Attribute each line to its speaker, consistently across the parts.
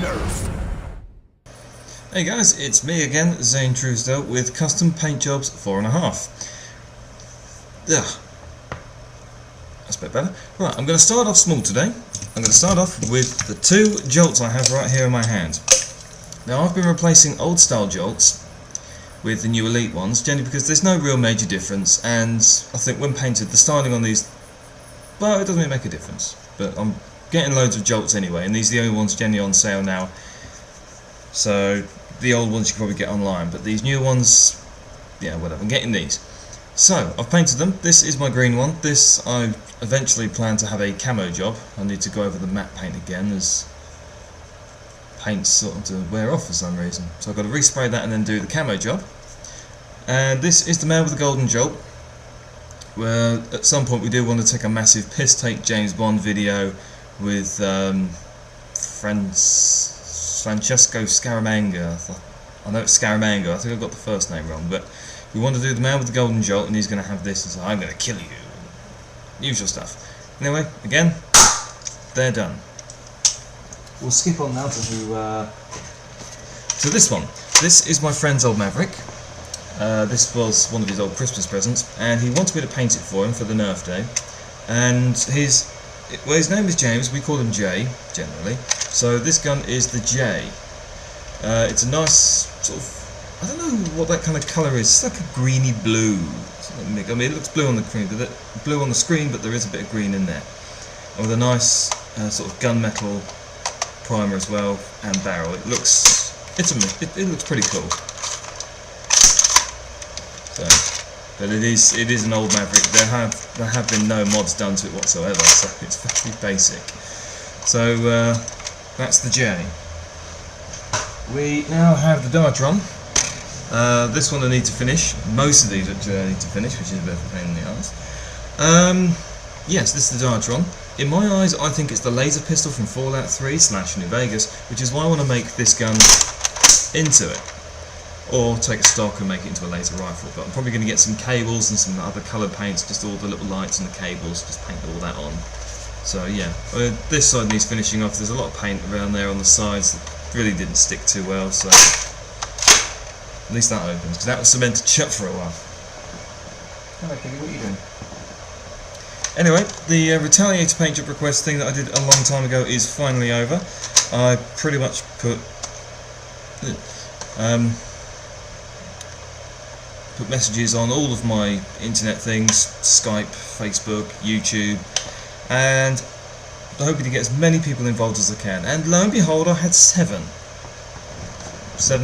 Speaker 1: Nerf.
Speaker 2: Hey guys, it's me again, Zane Truesdale, with Custom Paint Jobs 4.5. Ugh. That's a bit better. Right, I'm going to start off small today. I'm going to start off with the two jolts I have right here in my hand. Now, I've been replacing old style jolts with the new Elite ones, generally because there's no real major difference, and I think when painted, the styling on these, well, it doesn't really make a difference. But I'm getting loads of jolts anyway, and these are the only ones generally on sale now. So the old ones you can probably get online, but these new ones, yeah, whatever, I'm getting these. So, I've painted them. This is my green one. This, I eventually plan to have a camo job. I need to go over the matte paint again, as paint's sort of to wear off for some reason. So I've got to respray that and then do the camo job. And this is the man with the golden jolt, where at some point we do want to take a massive piss-take James Bond video with Francesco Scaramanga. I know it's Scaramanga, I think I got the first name wrong, but we want to do the man with the golden jolt, and he's going to have this and say, I'm going to kill you. Usual stuff. Anyway, again, they're done. We'll skip on now to this one. This is my friend's old Maverick. This was one of his old Christmas presents, and he wanted me to paint it for him for the Nerf day. And his name is James, we call him Jay, generally. So this gun is the J. It's a nice sort of, I don't know what that kind of colour is. It's like a greeny blue. I mean, it looks blue on the screen, but there is a bit of green in there. And with a nice sort of gunmetal primer as well and barrel. It looks pretty cool. So, but it is an old Maverick. There have been no mods done to it whatsoever, so it's very basic. So that's the J. We now have the Dartron. This one I need to finish. Most of these actually I need to finish, which is a bit of a pain in the arse. Yes, this is the Dartron. In my eyes, I think it's the laser pistol from Fallout 3 / New Vegas, which is why I want to make this gun into it. Or take a stock and make it into a laser rifle. But I'm probably going to get some cables and some other coloured paints, just all the little lights and the cables, just paint all that on. So yeah, this side needs finishing off. There's a lot of paint around there on the sides that really didn't stick too well, so at least that opens, because that was cemented shut for a while. Hello Kitty, what are you doing? Anyway, the Retaliator paint job request thing that I did a long time ago is finally over. I pretty much put messages on all of my internet things, Skype, Facebook, YouTube, and I'm hoping to get as many people involved as I can. And lo and behold, I had 7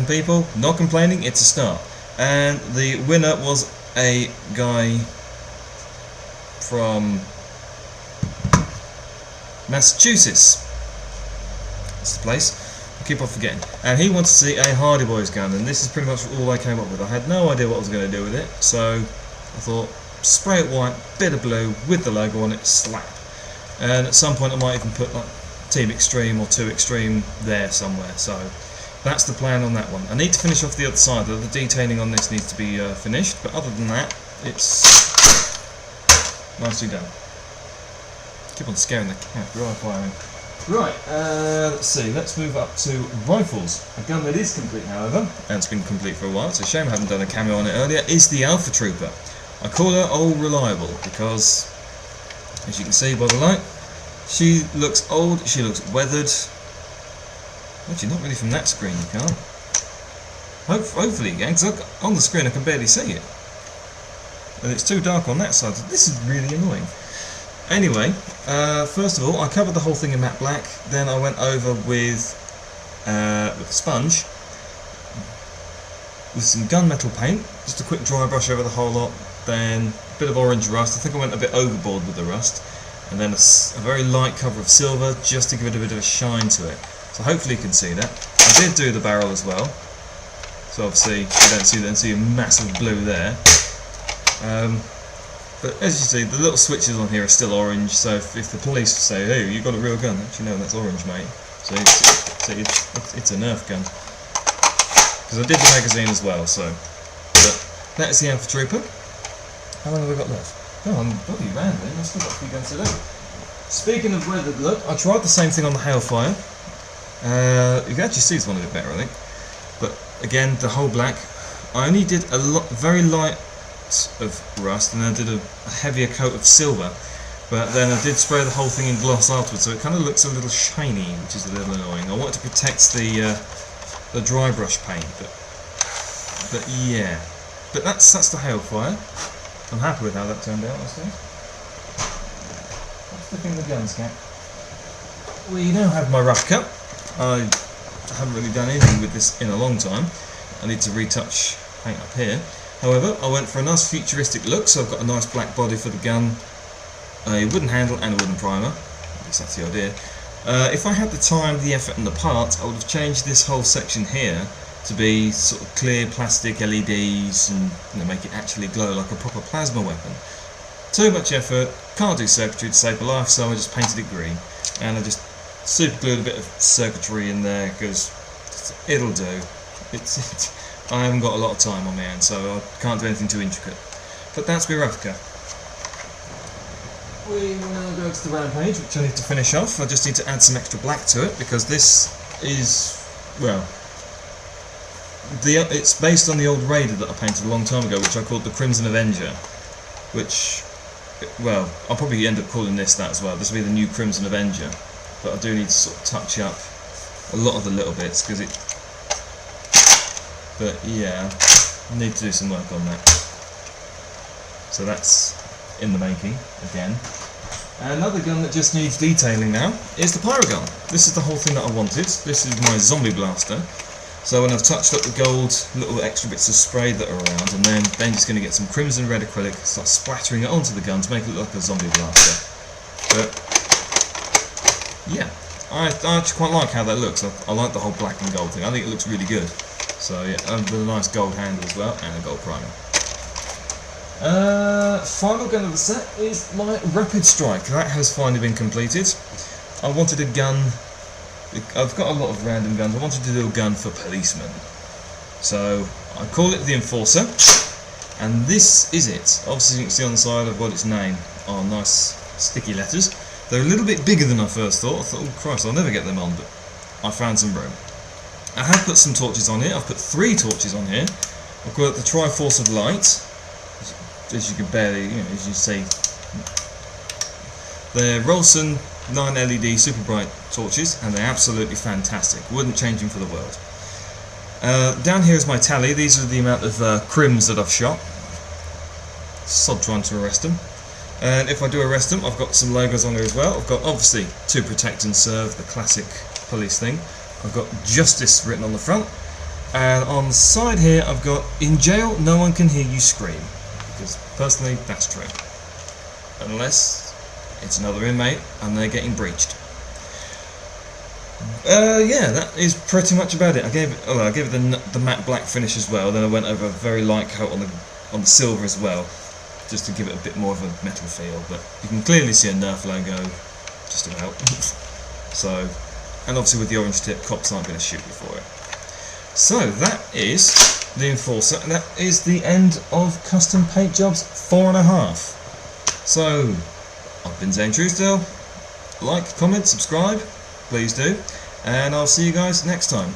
Speaker 2: people, not complaining, it's a start. And the winner was a guy from Massachusetts. That's the place. I keep on forgetting. And he wanted to see a Hardy Boys gun, and this is pretty much all I came up with. I had no idea what I was going to do with it, so I thought, spray it white, bit of blue, with the logo on it, slap. And at some point I might even put like Team Extreme or 2 Extreme there somewhere, so that's the plan on that one. I need to finish off the other side, though. The detailing on this needs to be finished, but other than that, it's nicely done. Keep on scaring the cat, right firing. Right, let's see, let's move up to rifles. A gun that is complete, however, and it's been complete for a while, it's a shame I haven't done a cameo on it earlier, is the Alpha Trooper. I call her Old Reliable because, as you can see by the light, she looks old, she looks weathered. Actually, not really from that screen, you can't. Hopefully you can, because on the screen I can barely see it. And it's too dark on that side, so this is really annoying. Anyway, first of all, I covered the whole thing in matte black, then I went over with a sponge, with some gunmetal paint, just a quick dry brush over the whole lot, then a bit of orange rust. I think I went a bit overboard with the rust, and then a very light cover of silver, just to give it a bit of a shine to it. So hopefully you can see that. I did do the barrel as well, so obviously you don't see a massive blue there. But as you see, the little switches on here are still orange, so if the police say, hey, you've got a real gun, actually no, that's orange, mate. So it's a Nerf gun. Because I did the magazine as well, so. But that is the Alpha Trooper. How long have I got left? Oh, I'm bloody rambling, I've still got a few guns to do. Speaking of weathered look, I tried the same thing on the Hailfire. You can actually see this one a bit better, I think. But again, the whole black. I only did a very light of rust, and then I did a heavier coat of silver. But then I did spray the whole thing in gloss afterwards, so it kind of looks a little shiny, which is a little annoying. I wanted to protect the dry brush paint, but yeah. But that's the Hailfire. I'm happy with how that turned out, I suppose. What's sticking the guns, Cat? We now have my rough cut. I haven't really done anything with this in a long time. I need to retouch paint up here. However, I went for a nice futuristic look, so I've got a nice black body for the gun, a wooden handle and a wooden primer. At least that's the idea. If I had the time, the effort and the parts, I would have changed this whole section here to be sort of clear plastic LEDs and make it actually glow like a proper plasma weapon. Too much effort, can't do circuitry to save a life, so I just painted it green. And I just super glued a bit of circuitry in there because it'll do. I haven't got a lot of time on my hands, so I can't do anything too intricate. But that's my Ravka. We will now go to the Rampage, which I need to finish off. I just need to add some extra black to it because this is, well, it's based on the old Raider that I painted a long time ago, which I called the Crimson Avenger. Which, well, I'll probably end up calling this that as well. This will be the new Crimson Avenger. But I do need to sort of touch up a lot of the little bits because it. But yeah, I need to do some work on that. So that's in the making again. Another gun that just needs detailing now is the Pyrogun. This is the whole thing that I wanted. This is my zombie blaster. So when I've touched up the gold, little extra bits of spray that are around, and then Benji's going to get some crimson red acrylic, start splattering it onto the gun to make it look like a zombie blaster. But yeah, I actually quite like how that looks. I like the whole black and gold thing. I think it looks really good. So yeah, and with a nice gold handle as well, and a gold primer. Final gun of the set is my Rapid Strike. That has finally been completed. I wanted a gun. I've got a lot of random guns. I wanted to do a gun for policemen. So I call it the Enforcer, and this is it. Obviously you can see on the side I've got its name on nice sticky letters. They're a little bit bigger than I first thought. I thought, oh Christ, I'll never get them on, but I found some room. I have put some torches on here. I've put 3 torches on here. I've got the Triforce of Light, as you can barely, as you see. They're Rolson 9 LED super bright torches, and they're absolutely fantastic. Wouldn't change them for the world. Down here is my tally. These are the amount of crims that I've shot. Sod trying to arrest them. And if I do arrest them, I've got some logos on there as well. I've got obviously to protect and serve, the classic police thing. I've got justice written on the front, and on the side here I've got in jail no one can hear you scream, because personally that's true, unless it's another inmate and they're getting breached. Yeah, that is pretty much about it. I gave it the matte black finish as well. Then I went over a very light coat on the silver as well, just to give it a bit more of a metal feel. But you can clearly see a Nerf logo, just about. So. And obviously with the orange tip, cops aren't going to shoot you for it. So that is the Enforcer, and that is the end of Custom Paint Jobs 4.5. So, I've been Zane Truesdale. Like, comment, subscribe, please do. And I'll see you guys next time.